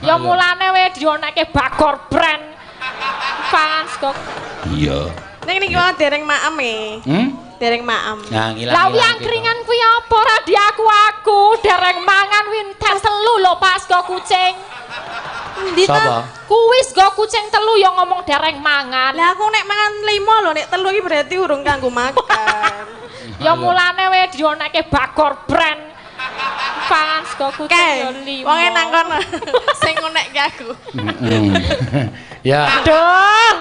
Ya mulane we dionekke bakor brand. Pangan sego. Iya. Ning niki wae dereng maem e. Dereng maem. Nah, ngilang. Lah wi angkringan kuwi apa ora di aku dereng mangan winter telu lho pas sego kucing. Endi ta? Kuwi sego kucing telu ya ngomong dereng mangan. Lah aku nek mangan 5 lho, nek 3 iki berarti urung kanggo makan. Ya mulane we dionekke bakor brand. Pangan sego kucing ya 5. Wong nang kono sing ngonekke aku. Ya. Aduh.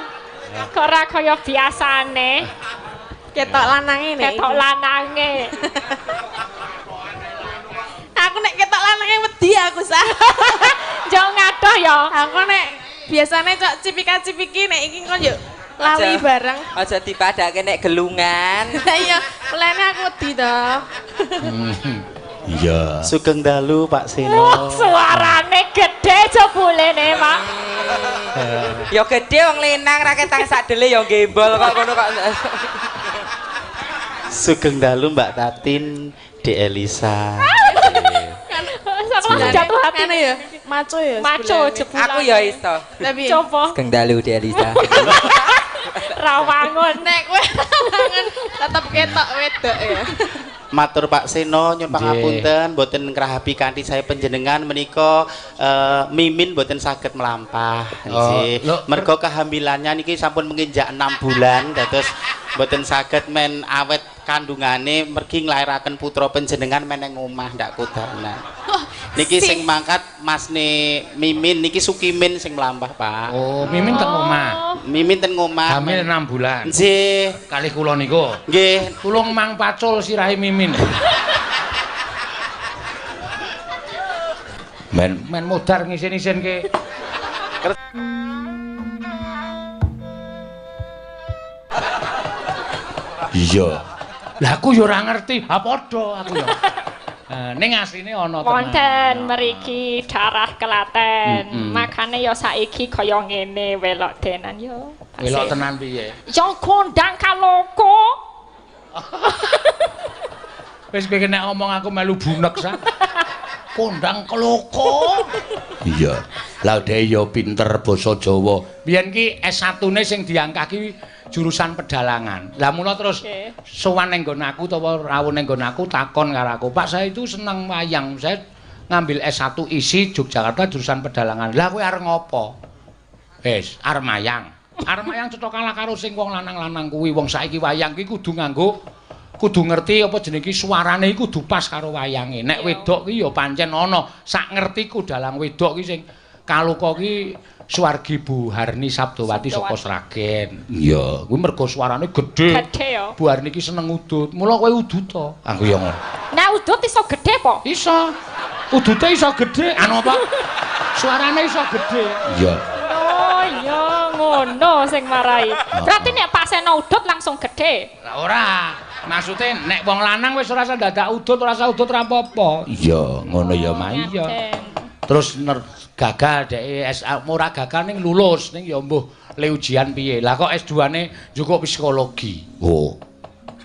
Kok ora kaya biasane. Ketok lanange nek. Ketok lanange. Aku nek ketok lanange wedi aku sah. Jauh ngadoh ya. Aku nek biasane cok cipika-cipiki nek iki kon yo lali bareng. Aja dipadake nek gelungan. Lah iya, mulane aku wedi to. Iya. Sugeng dalu Pak Seno. Wah, suarane gede jebulene, Mak. Ya gede wong lenang ra ketang sadele ya gembol kok ngono kok. Sugeng dalu Mbak Tatin, Dek Elisa. Sama jatuh hati ya. Maco ya. Maco jebulan. Aku ya iso. Tapi coba Sugeng dalu Dek Elisa. rawangun. nek kowe rawangun tetep ketok wedok ya. Matur Pak Seno nyuwun pangapunten boten ngrahapi kanthi saya panjenengan menika Mimin boten saged melampah nggih. Mergo kehamilannya niki sampun menginjak 6 bulan dados boten saged men awet kandungane mergi nglairaken putra panjenengan meneng omah ndak kodana. Niki sing mangkat Masne Mimin niki Sukimin sing mlampah Pak. Oh, Mimin teng omah. Mimin ten omah. Hamil 6 bulan. Nggih. Kalih kula niku. Nggih. Tulung mang pacul sirahe Mimin. Men modar ngisin-isinke. Iya. Lah aku yo ora ngerti. Ha padha aku yo. Ning asline ana wonten mriki darah Klaten. Makane ya saiki kaya ngene welok tenan yo. Welok tenan piye? Yo kondang kaloko. Wis pengen nek ngomong aku melu bunek sa. Kondang keloko. Iya. Lah dhek yo pinter basa Jawa. Biyen ki S1-ne sing diangkah ki jurusan pedalangan. Lah mula terus sowan ning nggon aku utawa rawuh ning nggon aku takon karo aku, "Pak, saya itu seneng wayang. Saya ngambil S1 isi Yogyakarta jurusan pedalangan." Lah kowe arep ngopo? Wis, arep mayang. Arep mayang cetha kalah karo sing wong lanang-lanang kuwi. Wong saiki wayang ki kudu ngerti apa jeneng iki suarane iki kudu pas karo wayange. Nek wedok ki ya pancen ana sak ngertiku dalang wedok ki sing kaluka ki Suwargi Bu Harni Sabdowati saka Sragen. Iya, kuwi mergo suarane gedhe. Gedhe ya. Bu Harni ki seneng udut. Mula kowe udut to. Aku ya ngono. Nek udut iso gedhe po? Iso. Udute iso gedhe. Anu apa? Suarane iso gedhe. Iya. Oh iya, ngono sing marai. Berarti nek Pak Seno udut langsung gedhe. Lah ora. Maksudnya nek wong lanang wis ora usah dadak udut, ora usah udut ra apa-apa. Iya, ngono ya mah iya. Terus gagal dhek ora gagal ning lulus ning ya mbuh le ujian piye. Lah kok S2-ne njukuk psikologi. Oh.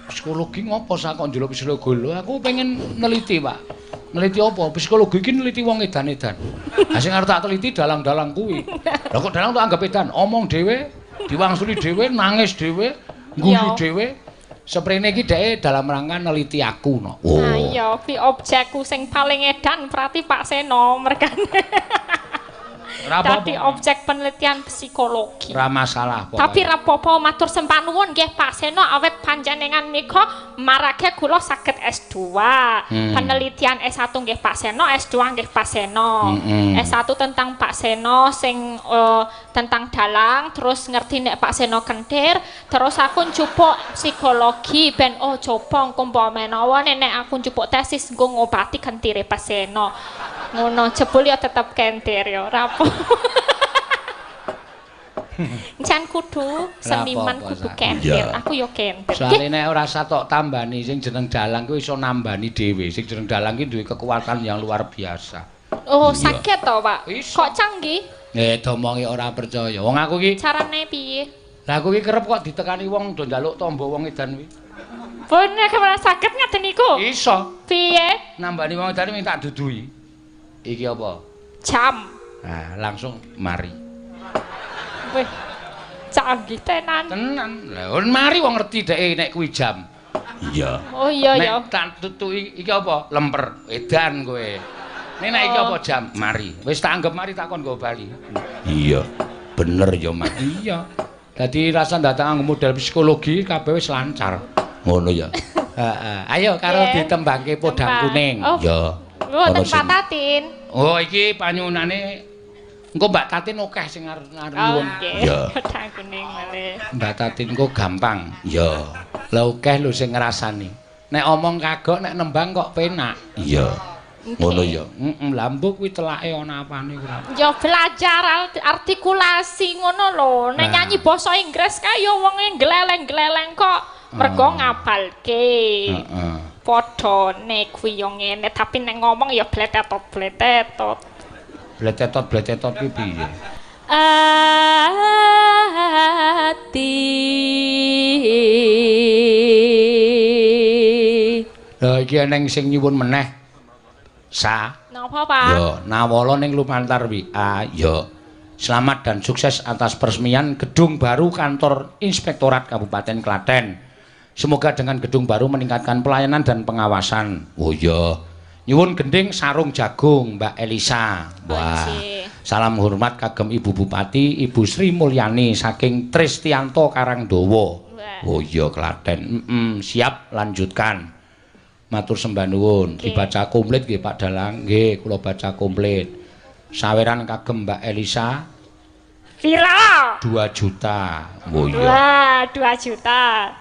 Psikologi ngopo sak kok njaluk psikologi? Lho aku pengen neliti, Pak. Neliti apa? Psikologi iki neliti wong edan-edan. Lah sing arep tak teliti dalang-dalang kuwi. Lah kok dalang tak anggap edan, omong dhewe, diwangsuli dhewe, nangis dhewe, ngguyu dhewe. Seprene iki dhek dalam rangka neliti aku no. Oh. Nah iya, ki objekku sing paling edan berarti Pak Seno mergane. Dadi objek penelitian psikologi. Ora masalah pokoknya. Tapi ra apa-apa matur sembah nuwun nggih Pak Seno awet panjenengan nika marake kula saged S2. Penelitian S1 nggih Pak Seno, S2 nggih Pak Seno. S1 tentang Pak Seno sing tentang dalang, terus ngerti nek Pak Seno kentir, terus aku njupuk psikologi ben coba engko menawa nek aku njupuk tesis nggo ngobati kentire Pak Seno. Ngono jebul ya tetep kentir ya, ora apa. Jan kudu seniman kudu kentir, aku yo kentir. Soale nek ora satok tambani sing jeneng dalang kuwi iso nambani dhewe. Sing jeneng dalang ki duwe kekuatan yang luar biasa. Oh, sakit to, Pak? Kok canggih? Domongi ora percaya. Wong aku ki carane piye? Lah aku ki kerep kok ditekani wong do njaluk tombo wong edan kuwi. Bener kemana sakit ngaten niku? Iso. Piye? Nambani wong edan minta dudui. Iki apa? Jam. Nah, langsung mari. Wih. Canggih tenan. Tenan. Lah mari wong ngerti dhek nek kuwi jam. Iya. Oh iya ya. Nek tak tutuki iki apa? Lemper. Edan kowe. Nek iki apa jam? Mari. Wis tak anggap mari takon nggo bali. Iya. Bener ya, Mas. Iya. Dadi rasa datang model psikologi kabeh wis lancar. Ngono ya. Heeh. Ayo karo ditembangke podang kuning. Ya. Wonten Pak Tatin. Oh, iki panyunane engko Mbak Tatin akeh sing arep nyuwun. Ya. Podang kuning malih. Mbak Tatin kok gampang. Ya. Lah akeh lho sing ngrasani. Nek omong kagok nek nembang kok penak. Iya. Ngono ya. Lambuk kuwi telake ana apane kuwi. Ya belajar artikulasi ngono lho. Nek nyanyi basa Inggris kae ya wonge gleleng-gleleng kok mergo ngapalke. Heeh. Padane kuwi yo ngene tapi nek ngomong ya bletetot-bletetot. Bletetot-bletetot kuwi piye? Ati. Lah iki eneng sing nyuwun meneh. Napa, Pak? Ya, nawala ning lumantar WA. Ya. Selamat dan sukses atas peresmian gedung baru kantor Inspektorat Kabupaten Klaten. Semoga dengan gedung baru meningkatkan pelayanan dan pengawasan. Oh iya. Nyuwun gending sarung jagung Mbak Elisa. Wah. Salam hormat kagem Ibu Bupati Ibu Sri Mulyani saking Tristianto Karangdowo. Oh iya Klaten. Siap lanjutkan. Matur sembah nuwun. Dibaca komplit nggih Pak Dalang. Nggih, kula baca komplit. Saweran kagem Mbak Elisa. Pira? 2 juta. Oh iya. Wah, 2 juta.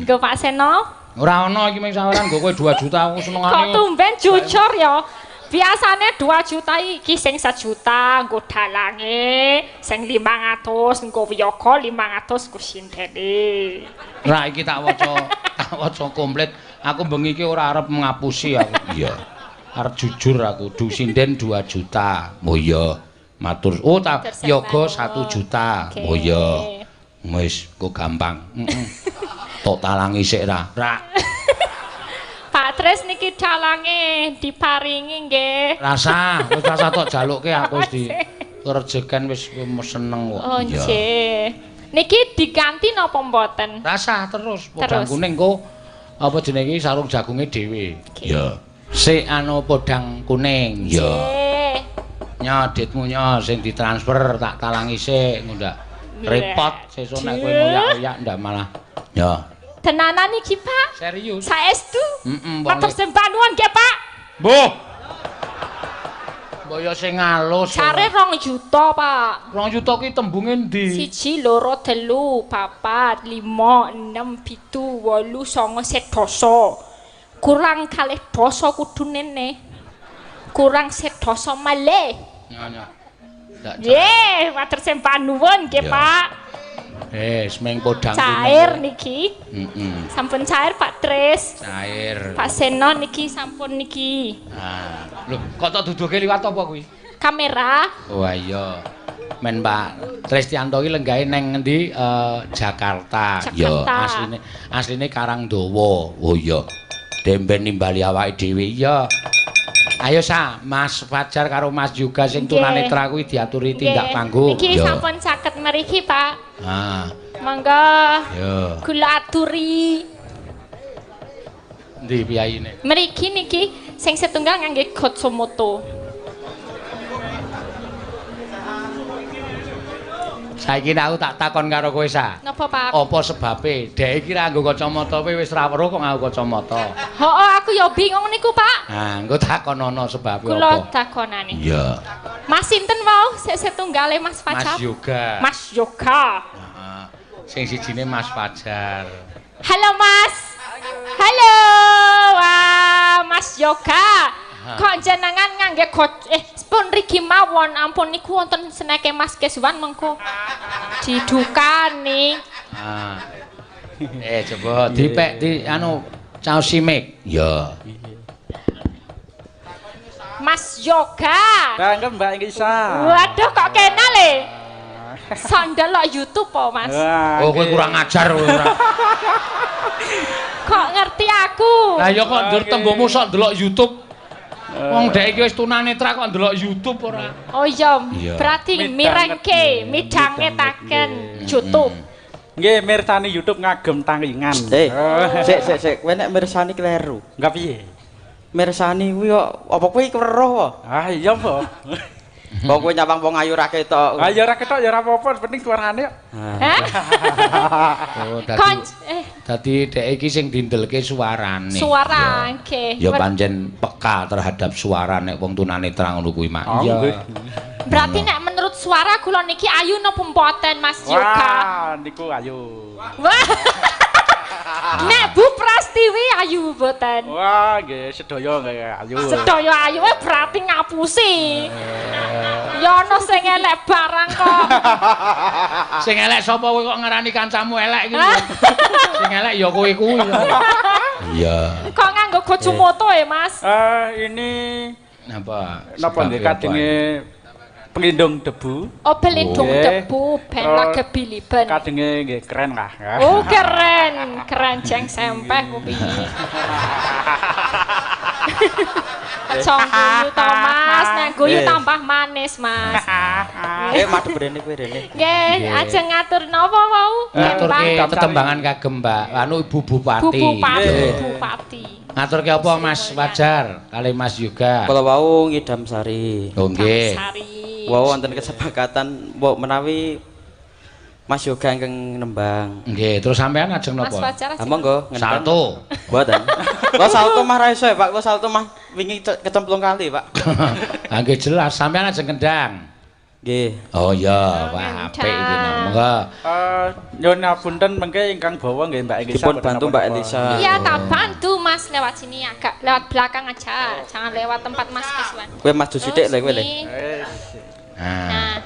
Nggo Pak Seno? Ora ana iki mung saweran nggo kowe 2 juta aku senengane. Kok tumben jujur ya? Biasane 2 juta iki sing 1 juta nggo dalange, sing 500 nggo wiyaga 500 nggo sindene. Ra iki tak waca komplit. Aku bengi iki ora arep ngapusi aku. Iya. Arep jujur aku, du sinden 2 juta. Oh iya. Matur. Oh tak yoga 1 juta. Oh iya. Wis kok gampang. Tok talangi sik ra. Pak Tris niki dalange diparingi nggih. Rasa, wis rasa tok jalukke aku wis di rejekan wis seneng kok. Oh nggih. Niki diganti napa mboten? Rasa terus podang kuning kok apa jenenge sarung jagunge dhewe. Ya. Sik anu podang kuning. Ya. Nyaditmu nyo sing ditransfer tak talangi sik ngundak. Repot sesuk nek kowe ngoyak-oyak ndak malah. Ya. Tenanan iki, Pak? Serius. Saestu? Matur sembah nuwun nggih, Pak. Mbuh. Mbok ya sing alus. Care 2 juta, Pak. 2 juta ki tembunge ndi? 1 2 3 4 5 6 7 8 9 10. Kurang kalih dosa kudune ne. Kurang sedoso malih. Nyonya. Nggih, matur sembah nuwun nggih, Pak. Semeng podang cair niki. Sampun cair Pak Tris. Cair. Pak Seno niki sampun niki. Nah, lho kok tak duduke liwat apa kuwi? Kamera. Oh iya. Men Pak Tristianto iki lenggahe neng ngendi? Jakarta. Ya, asline Karangdowo. Oh iya. Demben nimbali awake dhewe. Iya. Ayo Mas Fajar karo Mas juga sing tunanetra kuwi diaturi tindak panggung. Niki sampun saged mriki, Pak. Monggo. Yo. Kula aturi. Ndi piyayine? Mriki niki sing setunggal ngangge Gotsumoto. Saiki aku tak takon karo kowe Napa, Pak? Apa sebabe? Dhek iki ra nggo kacamata kowe wis ra weruh kok nganggo kacamata. Hooh, aku ya bingung niku, Pak. Engko takonono sebabe apa? Kula takonane. Iya. Mas sinten wau sik setunggale Mas Fajar? Mas Yoga. Mas Yoga. Heeh. Sing sijine Mas Fajar. Halo, Mas. Halo. Wah, Mas Yoga. Kok jenengan ngangge pun riki mawon ampun niku wonten seneke Mas Keswan mengko didukani. Coba dipek di anu caos simik. Ya. Mas Yoga. Bangga Mbak Ingisa. Waduh kok kenal Sandal lo YouTube po, Mas. Oh, kowe kurang ajar kowe ora. Kok ngerti aku? Lah ya kok ndur tembungmu sok ndelok YouTube. Wong dhek iki wis tunanetra kok ndelok YouTube ora. Oh iya, berarti mirengke, midhangetaken YouTube. Nggih, mirsani YouTube ngagem tangingan. Sik, kowe nek mirsani kleru. Enggak piye? Mirsani kuwi kok apa kowe weruh kok? Ah iya, Mbok. Kok kowe nyawang wong ayu ra ketok. Ah ya ora ketok ya ora apa-apa, penting suarane kok. Hah? Oh, dadi dhek iki sing dindelke suarane. Suara nggih. Ya pancen peka terhadap suara nek wong tunanetra ngono kuwi, Mak. Iya. Berarti nek menurut suara kula niki ayu napa mboten Mas Yoga? Wah, niku ayu. Wah. Nek Bu Prastiwi ayu mboten. Wah, nggih sedaya nggih ayu. Sedaya ayu berarti ngapusi. Ya ana sing elek barang kok. Sing elek sapa kowe kok ngarani kancamu elek iki? Sing elek ya kowe kuwi. Iya. Kok nganggo gojomoto Mas? Ini Napa? napa nggih kadenge pelindung debu. Oh, pelindung debu ben lagi biliben. Kadenge nggih keren lah. Oh, keren. Keren jeng sempeh kuwi. Cong guyu to Mas, nek guyu tambah manis Mas. Madhep rene kowe rene. Nggih, ajeng ngatur napa wau? Ngaturke tetembangan kagem Mbak anu Ibu Bupati. Bupati. Ngaturke apa Mas Wajar kali Mas Yoga? Kala wau ngidam sari. Oh nggih. Wau wonten kesepakatan mbok menawi Mas Yoga ingkang nembang. Nggih, terus sampean ajeng napa? Mas Wajar. Monggo salto. Mboten. Kok salto mah ra iso, Pak. Kok salto mah wingi kecemplung kali, Pak. Ha nggih jelas, sampean ajeng kendang. Nggih. Oh iya, wah apik iki monggo. Nyuwun ngapunten mengke ingkang bawa nggih Mbak Elisa. Dipun bantu Mbak Elisa. Iya, tak bantu Mas lewat sini agak lewat belakang aja. Jangan lewat tempat Mas Keswan. Kowe maju sithik lho kowe le. Nah,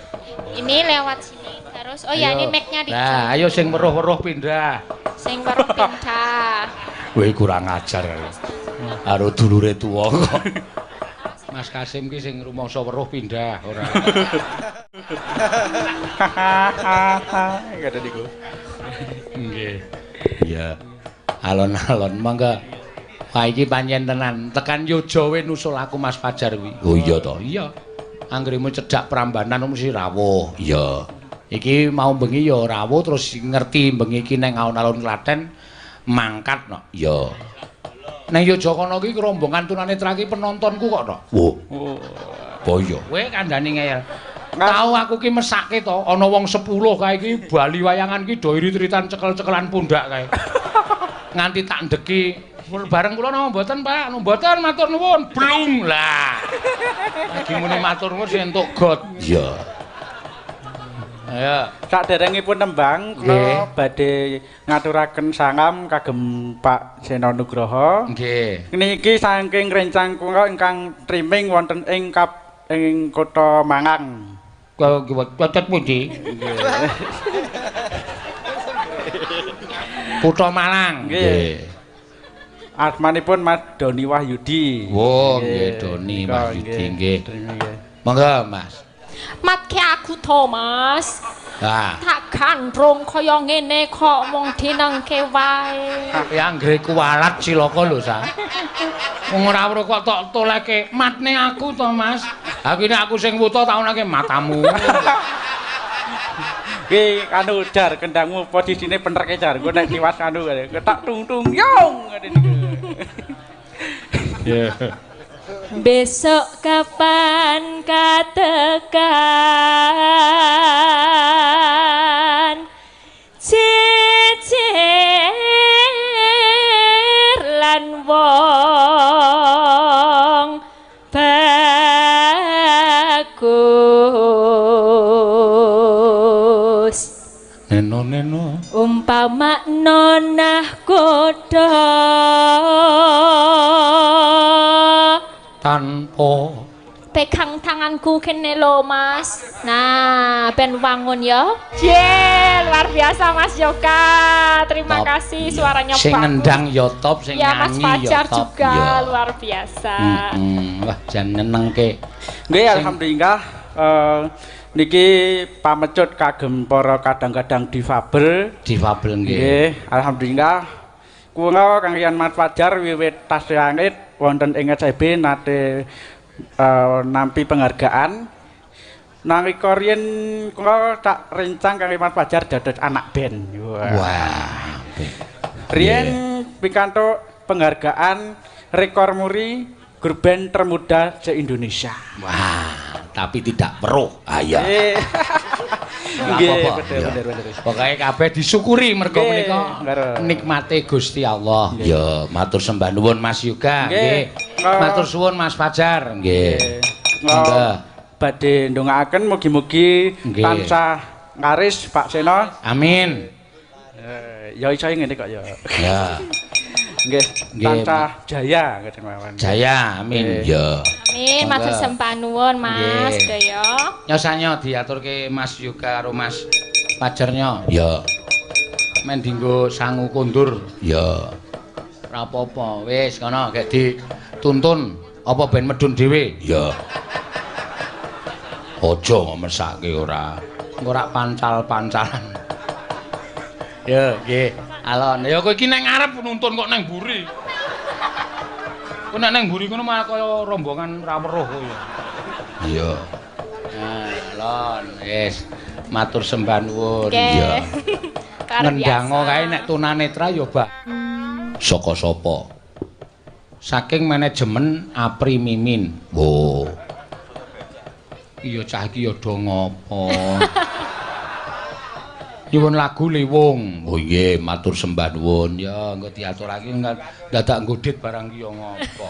ini lewat sini. Terus oh ya ini mic-nya di. Nah, ayo sing weruh-weruh pindah. Sing weruh pindah. Kowe kurang ajar. Karo dulure tuwa kok. Mas Kasim ki sing rumangsa weruh pindah ora. Enggak ada niku. Nggih. Iya. Alon-alon mangga. Wah iki pancen tenan. Tekan Yojawe nusul aku Mas Fajar kuwi. Oh iya to. Iya. Anggremu cedak Prambanan mesti rawuh. Iya. Iki mau bengi ya rawuh terus ngerti bengi iki nang alun-alun Klaten mangkat no. Iya. Nang Yogyakarta iki rombongan tunanetra iki penontonku kok to. Oh. Boyo. Kowe kandhane ngeyel. Tahu aku ki mesake to, ana wong 10 kae iki bali wayangan ki do irit-iritan cekel-cekelan pundak kae. Nganti tak ndeki bareng kula napa mboten, Pak? Mboten matur nuwun. Blung lah. Lagi muni matur nuwun sing entuk got. Iya. Ayo. Saderengipun nembang kula badhe ngaturaken sangam kagem Pak Seno Nugroho. Nggih. Niki saking rencang kula ingkang streaming wonten ing Kota Mangang. Kocot pundi? Kutha Malang. Nggih. Asmanipun Mas Doni Wahyudi. Oh, nggih Doni Wahyudi nggih. Monggo, Mas. Matke aku Thomas. Ah. Tak gandrung kaya ngene kok mung dinengke wae. Ya anggere kualat cilaka lho, Sa. Wong ora weruh kok tok toleke matne aku to, Mas. Ha iki aku sing wuta taunake matamu. Ki anu jar kendangmu posisine bener ke jar. Engko nek tiwas anu ketak tung-tung yong ngene niku. Ya. Besok kapan katakan cecer lan wong bagus Neno umpama nonah kodho tanpa pegang tanganku kene lho Mas. Nah, ben wangun ya. Ye, luar biasa Mas Yoga. Terima kasih suaranya sing bagus. ngendang ya top, sing ya, nyanyi Mas Fajar ya top. juga ya. luar biasa. Wah, jan nyenengke. Nggih, alhamdulillah niki pamecut kagem para kadang-kadang difabel. Difabel nggih. Nggih, alhamdulillah kula kaliyan Mas Fajar wiwit tas langit wonten ing SCB nate nampi penghargaan. Nalika riyen kula tak rencang kangge Mas Fajar dados anak band. Wah. Riyen pikantuk penghargaan rekor muri grup band termuda se-Indonesia. Wah, tapi tidak perlu. Iya. Nggih, bener. Pokoke kabeh disyukuri mergo menika nikmate Gusti Allah. Ya, matur sembah nuwun Mas Yoga. Nggih. Matur suwun Mas Fajar. Nggih. Monggo. Badhe ndongaaken mugi-mugi tansah laris Pak Seno. Amin. Ya iso ngene kok ya. Ya. Nggih, tansah jaya ngeten mawon. Jaya, amin. Ya. Amin, matur sembah nuwun Mas sedaya. Nyosanya diaturke Mas Yoga karo Mas Fajarnya. Ya. Men dinggo sangu kondur. Ya. Ora apa-apa, wis kono gek dituntun apa ben medun dhewe. Ya. Aja mesake ora pancal-pancalan. Ya, nggih. Alon, ya kowe iki nek ngarep nuntun kok nang mburi. Kok nek nang mburi ngono malah kaya rombongan ra weruh kowe. Iya. Nah, Alon, wis matur sembah nuwun. Iya. Ngendhango kae nek tunanetra ya, Mbak. Saka sapa? Saking manajemen Apri Mimin. Oh. Iya cah iki ya do ngopo. Nyuwun lagu Liwung. Oh nggih, matur sembah nuwun. Ya, engko diaturake dadak nggodit barang ki ya ngopo.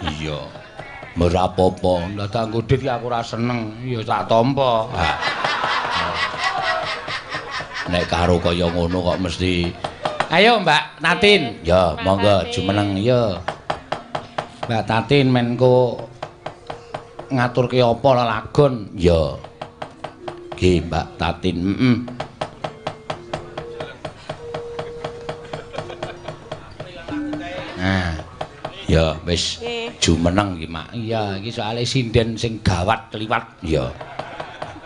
Iya. Ora apa-apa, dadak nggodit ki aku ora seneng. Ya tak tampa. Nek karo kaya ngono kok mesti. Ayo Mbak Tatin. Ya, monggo jumeneng ya. Mbak Tatin menko ngaturke apa lelagon? Ya. Nggih, Mbak Tatin. Nah, ya wis jumeneng iki, Mak. Iya, iki soalé sinden sing gawat liwat. Ya.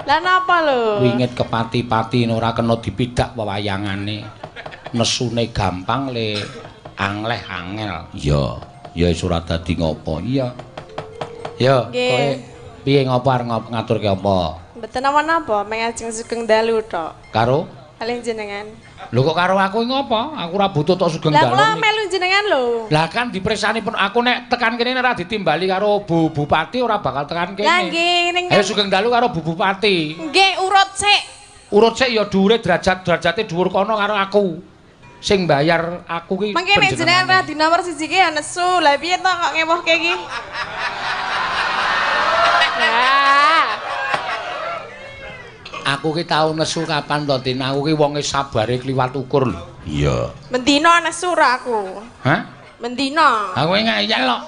Lah napa lho? Wingit kepati-pati ora kena dipidak wewayangane. Nesune gampang le angleh angel. Ya, ya wis ora dadi ngopo. Iya. Ya, kowe piye ngopo arep ngaturke apa? Mboten napa-napa, mengajeng Sugeng Dalu tok. Karo? Kalih jenengan. Lho kok karo aku ngopo? Aku ora butuh tok Sugeng Lah Dalu. kula melu jenengan lho. Lah kan dipresani pun aku nek tekan kene ora ditimbali karo Bu Bupati ora bakal tekan kene. Lah nggih ning Ayo Sugeng Dalu karo Bu Bupati. Nggih urut sik. Urut sik ya dhuwure derajate dhuwur kono karo aku. Sing bayar aku ki. Mangke nek jenengan ra di nomor 1 ki ya nesu. Lah piye to kok ngewohke iki? Lah. Aku ki tau nesu kapan to, Tin? Aku ki wonge sabare kliwat ukur lho. Iya. Mendina nesu ra aku. Hah? Mendina. Aku ngayal kok.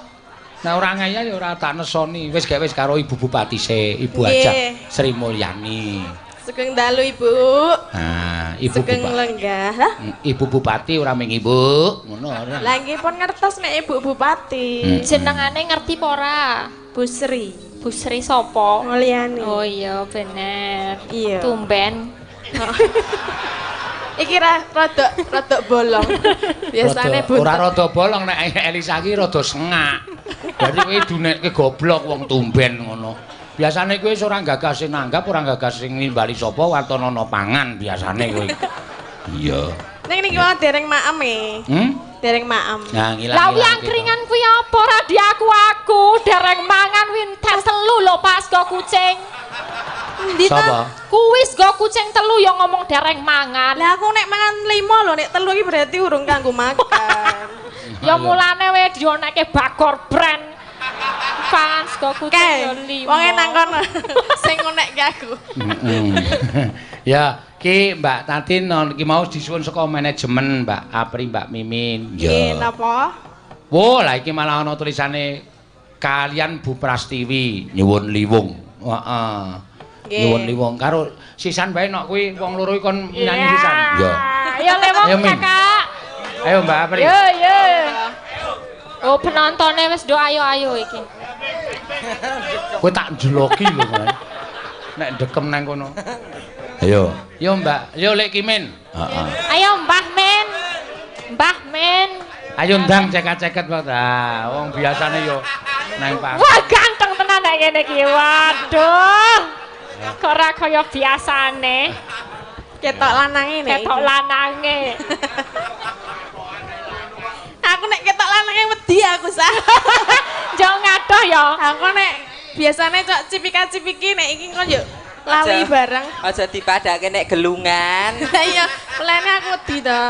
Nah ora ngayal ya ora tak nesoni. Wis gawe karo Ibu Bupati se, Ibu Aja Sri Mulyani. Sugeng Dalu Ibu. Nah, Ibu Sugeng lenggah. Hah? Ibu Bupati ora ming Ibu, ngono ora. Lah nggih pun ngertos nek Ibu Bupati. Jenengane ngerti apa ora? Bu Sri. Bu Sri sapa? Mulyani. Oh iya bener. Iya. Tumben. Iki rada bolong. Biasane Bu. Ora rada bolong nek Elisa ki rada sengak. Berarti kowe dunekke goblok wong tumben ngono. Biasane kowe ora gagas sing nanggap, ora gagas sing nimbali sapa watonana pangan biasane kowe. Iya. Ning niki wae dereng maem e. Dereng maem. Nah, ngilang. Lah yang keringan kuwi apa ora di aku dereng mangan winter telu lho pas go kucing. Endi to? Kuwi go kucing telu ya ngomong dereng mangan. Lah aku nek mangan 5 lho, nek 3 iki berarti urung kanggo makan. Ya mulane we dionekke bakor brand. Pangan sego kucing yo 5. Wong nang kono sing ngonekke aku. Ya, ki Mbak Tatin iki mau disuwun saka manajemen Mbak Apri, Mbak Mimin. Nggih, napa? Wo, lah iki malah ana tulisane kalian Bu Prastiwi nyuwun liwung. Heeh. Nyuwun liwung karo sisan bae nok kuwi wong loro kon nyanyi sisan. Ya. Ayo lewong Kakak. Ayo Mbak Apri. Yo yo. Oh penontonnya wis do ayo iki. Kowe tak njeloki lho kowe. Nek dekem nang kono. Ayo. Yo Mbak, yo Lek Kimin. Heeh. Ayo Mbah Men. Mbah Men. Ayo ndang ceket-ceket Pak. Ah, wong biasane yo nang panggung. Wah, ganteng tenan nek ngene iki. Waduh. Kok ora kaya biasane. Ketok lanange nek. Ketok lanange. Aku nek ketok lanange wedi aku sah. Jauh ngadoh ya. Aku nek biasane cok cipika-cipiki nek iki kok yo lali bareng. Aja dipadake nek gelungan. Iya, mulane aku wedi to.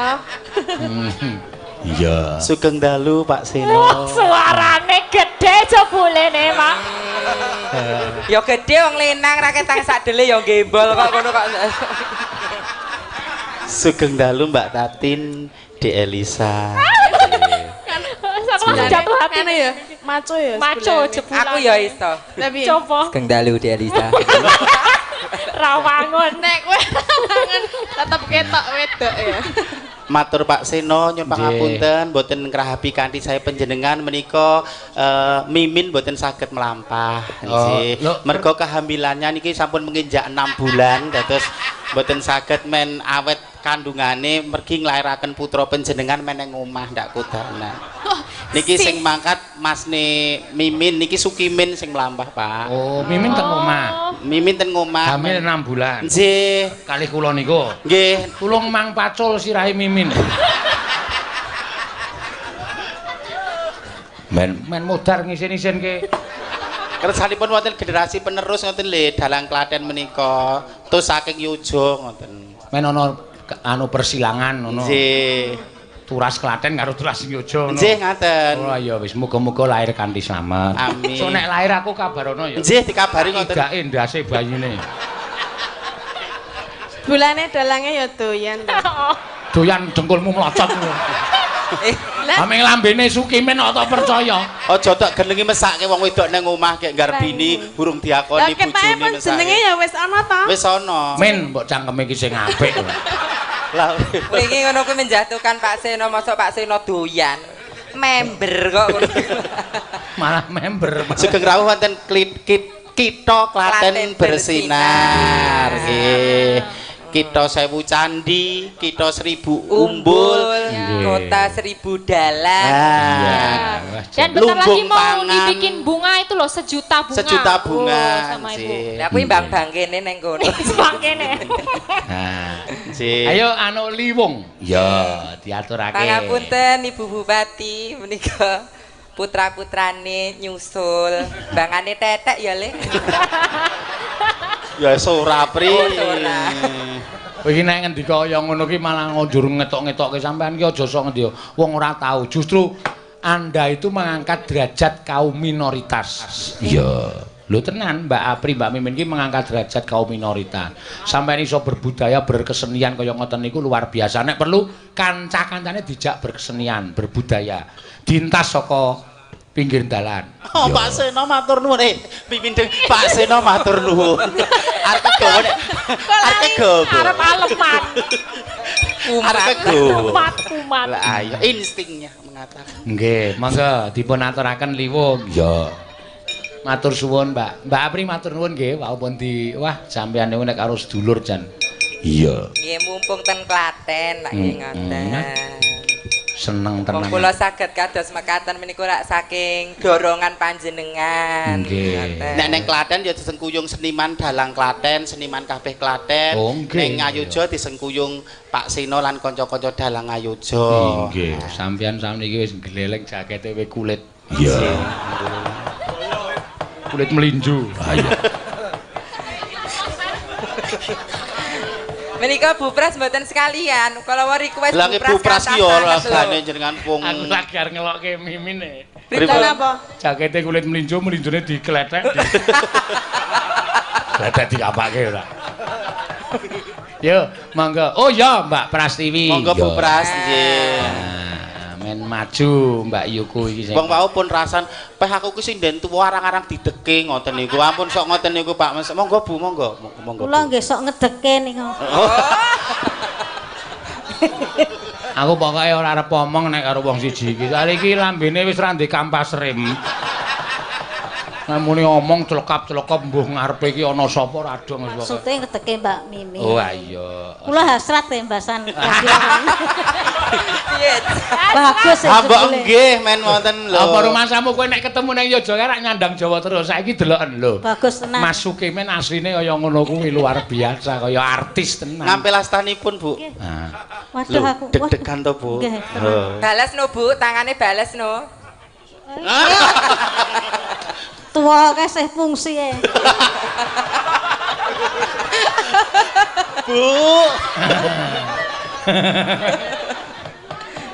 Iya. Sugeng dalu Pak Seno. Suarane gede jebulene, Mak. Ya gede wong lenang ra ketang sakdele ya gembol kok ngono kok. Sugeng dalu Mbak Tatin, De Elisa. Sama jatuh hati ya. Maco ya. Maco jebulan. Aku ya iso. Tapi coba. Sugeng dalu De Elisa. Rawangun nek kowe rawangun tetep ketok wedok ya. Matur Pak Seno nyuwun pangapunten boten ngrahapi kanthi saya panjenengan menika mimin boten saged melampah nggih. Mergo kehamilannya niki sampun menginjak 6 bulan dados boten saged men awet kandungane mergi nglairaken putra panjenengan meneng omah ndak kudanan. Niki sing mangkat Masne Mimin niki Sukimin sing mlampah Pak. Oh, Mimin teng omah. Mimin teng omah. Hamil 6 bulan. Nggih. Kalih kula niku. Nggih. Tulung mang pacul sirahe Mimin. Men modar ngisin-isin ke. Kersanipun wonten generasi penerus ngoten lho dalang Klaten menika. Tus saking Yojo ngoten. Men ana anu persilangan ngono. Nggih. Turas Klaten karo Turas Yojo ngono. Nggih ngaten. Oh ya wis muga-muga lahir kanthi slamet. Amin. So nek lahir aku kabarono ya. Nggih dikabari ngoten. Idake ndase bayine. Bulane dalange ya doyan to. Doyan dengkulmu mlocot ngono. Ameng lambene Sukimin kok tak percaya. Aja tak gelengi mesake wong wedok nang omah kek garbini burung diakoni bojone mesake. Jenenge ya wis ana to. Wis ana. Men mbok cangkeme iki sing apik. Lah kowe iki ngono kuwi menjatuhkan Pak Seno, mosok Pak Seno doyan. Member kok ngono. Malah member. Sugeng rawuh wonten Kitha Klaten bersinar nggih. Kitha 1000 candi, Kitha 1000 umbul, kota 1000 dalan. Dan bentar lagi mau dibikin bunga itu loh, sejuta bunga. Sejuta bunga. Sama Ibu. Lah kuwi mbang-bang kene ning kono. Bang kene. Nah. Nggih. Ayo anu liwung. Ya, diaturake. Pangapunten Ibu Bupati menika putra-putrane nyusul. Bangane tetek ya, Le. Ya ora pri. Kowe iki nek ngendika kaya ngono ki malah ngundur ngetok-ngetokke sampean ki aja sok ngendi. Wong ora tahu. Justru Anda itu mengangkat derajat kaum minoritas. Iya. Lho tenan Mbak Apri, Mbak Mimin ki mengangkat derajat kaum minoritas. Sampeyan iso berbudaya, berkesenian kaya ngoten niku luar biasa. Nek perlu kanca-kancane dijak berkesenian, berbudaya. Dintas saka pinggir dalan. Oh, Pak Seno matur nuwun. Mimin Pak Seno matur nuwun. Arep gowo nek. Arep gowo. Arep aleman. Arep gowo. Kumat. Lah ayo instingnya mengatakan. Nggih, monggo dipun aturaken liwung. Ya. Matur suwun, Mbak. Mbak Apri matur nuwun nggih, walaupun wah sampeyan niku nek karo sedulur jan. Iya. Nggih mumpung ten Klaten lak ngoten. Seneng tenan. Kula saged kados mekaten menika rak saking dorongan panjenengan. Nggih. Nek neng Klaten ya disengkuyung seniman dalang Klaten, seniman kabeh Klaten. Neng Ngayuja disengkuyung Pak Seno lan kanca-kanca dalang Ngayuja. Nggih, sampeyan sakniki wis gleleng jakete we kulit. Iya. Kulit melinju. Ayo. Menika Bupras mboten sekalian. Kalau request Bupras ki ya regane jenengan wong. Aku lagi arep ngelokke Mimine. Berita apa? Jakete kulit melinju, melinjune dikletek. Kletek dikapake ora. Yo, monggo. Oh ya, Mbak Prastiwi. Monggo Bupras nggih. Men maju Mbak Yuku iki sing. Wong wau pun rasan, peh aku ki sing den tuwa arang-arang dideke ngoten niku. Ampun sok ngoten niku Pak Mas. Monggo Bu, monggo. Monggo. Kula nggih sok ngedeke niku. Aku pokoke ora arep omong nek karo wong siji iki. Soale iki lambene wis ra ndek kampas rem. Muni omong celekap-celekap mbuh ngarepe iki ana sapa ora dong wis pokoke. Maksude ngeteke Mbak Mimi. Oh iya. Kula hasrat tembasan. Piye? Bagus ya. Mbok nggih men wonten lho. Apa rumasamu kowe nek ketemu ning Yogyakarta rak nyandang Jawa terus. Saiki deloken lho. Bagus tenan. Mas Sukimen asline kaya ngono kuwi luar biasa, kaya artis tenan. Ngampilastanipun, Bu. Nah. Waduh aku. Deg-degan to, Bu. Nggih. Bales no Bu, tangane bales no. Tua kasih fungsi e. Bu.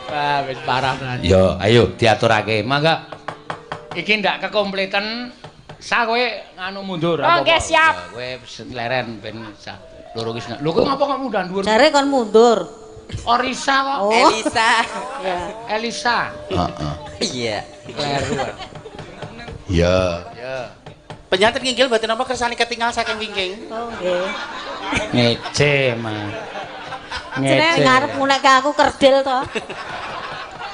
Wah, wis parah tenan. Yo, ayo diaturake. Mangga. Iki ndak kekompletan. Sa kowe nganu mundur apa? Oke, siap. Kowe leren ben loro wis. Lho kowe ngapa kok mundur dhuwur? Jare kon mundur. Orisa kok. Oh. Elisa. Ya. Elisa. Heeh. Iya. Kleru. Ya. Ya. Penyantet nginggil mboten napa kersane ketinggal saking wingking. Oh nggih. Ngece, Mas. Jenenge ngarep nek aku kerdil to.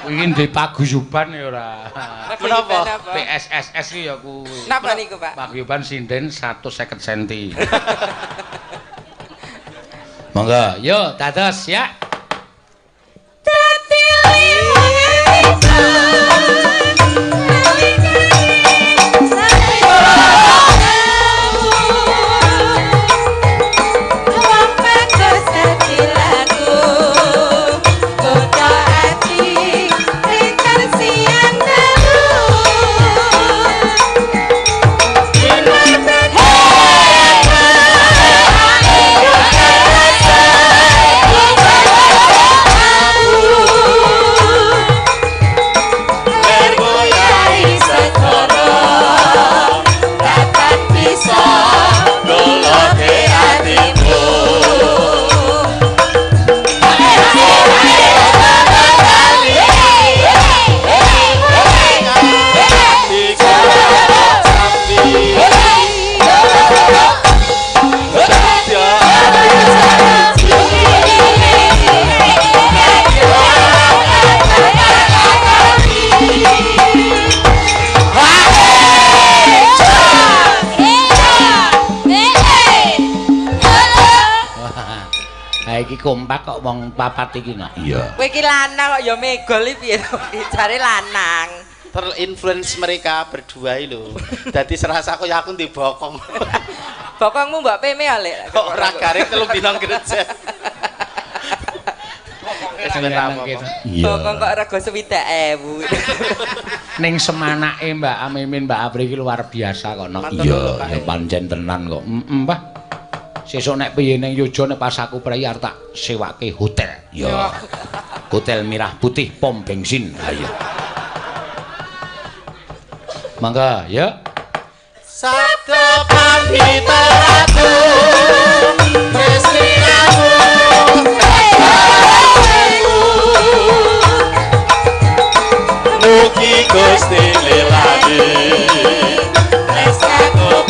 Iki ndek paguyuban ya ora. Menapa? PSSS iki ya kuwi. Napa niku, Pak? Paguyuban sinden 150 cm. Monggo, yo dados ya. Iki kompak kok wong papat iki nak. Iya. Kowe iki lanang kok ya megol iki piye to? Jare lanang. Terinfluence mereka berdua iki lho. Dadi serasa kaya aku ndek bokong. Bokongmu mbok peme ya, Lek. Kok ora garing 3 dina gereja. Bokong kok rego 70.000. Ning semanake Mbak Mimin Mbak Apri iki luar biasa kok nok. Iya, ya pancen tenan kok. Mbah. Sesuk nek piye ning Yojo nek pas aku prei arep tak sewake hotel. Ya. Hotel Mirah Putih pom bensin. Ha iya. Mangga, ya. Sabda pandita ratu tresnamu mugi Gusti lelani tresnaku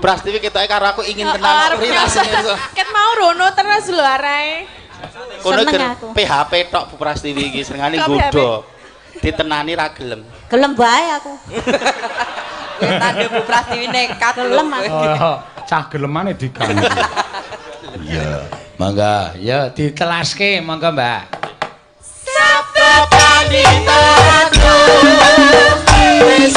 Bu Prastiwi ketoke karo aku ingin kenal priwasine. Ket mau rono terus lho arae. Kono PHP tok Bu Prastiwi iki senengane nggodho. Ditenani ra gelem. Gelem bae aku. Tanda Bu Prastiwi nekat gelem aku. Cah gelemane diganti. Iya, mangga ya ditelaske mangga Mbak. Sabda panditaku wis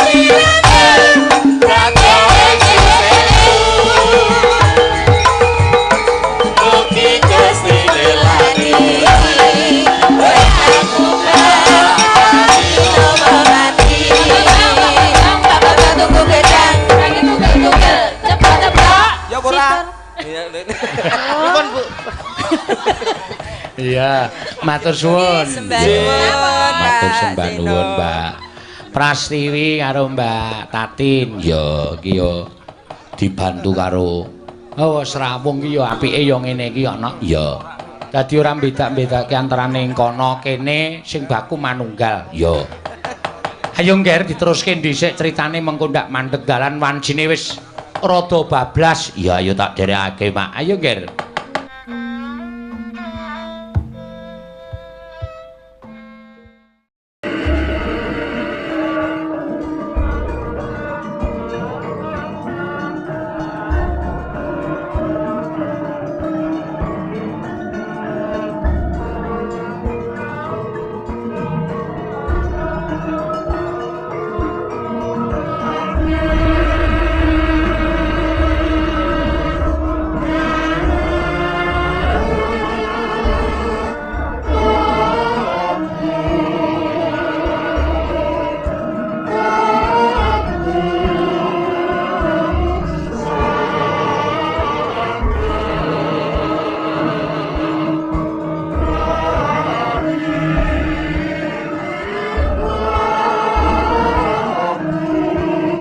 Iya, matur suwun. Matur sembah nuwun, Mbak. Prastiwi karo Mbak Tatin ya iki ya dibantu karo Srawung iki ya apike ya ngene iki ana ya. Dadi ora bedak-bedake antarane kono kene sing baku manunggal ya. Ayo ngger diteruske dhisik critane mengko ndak mandeg dalan wanjine wis rada bablas. Ya ayo tak derekake, Mak. Ayo ngger.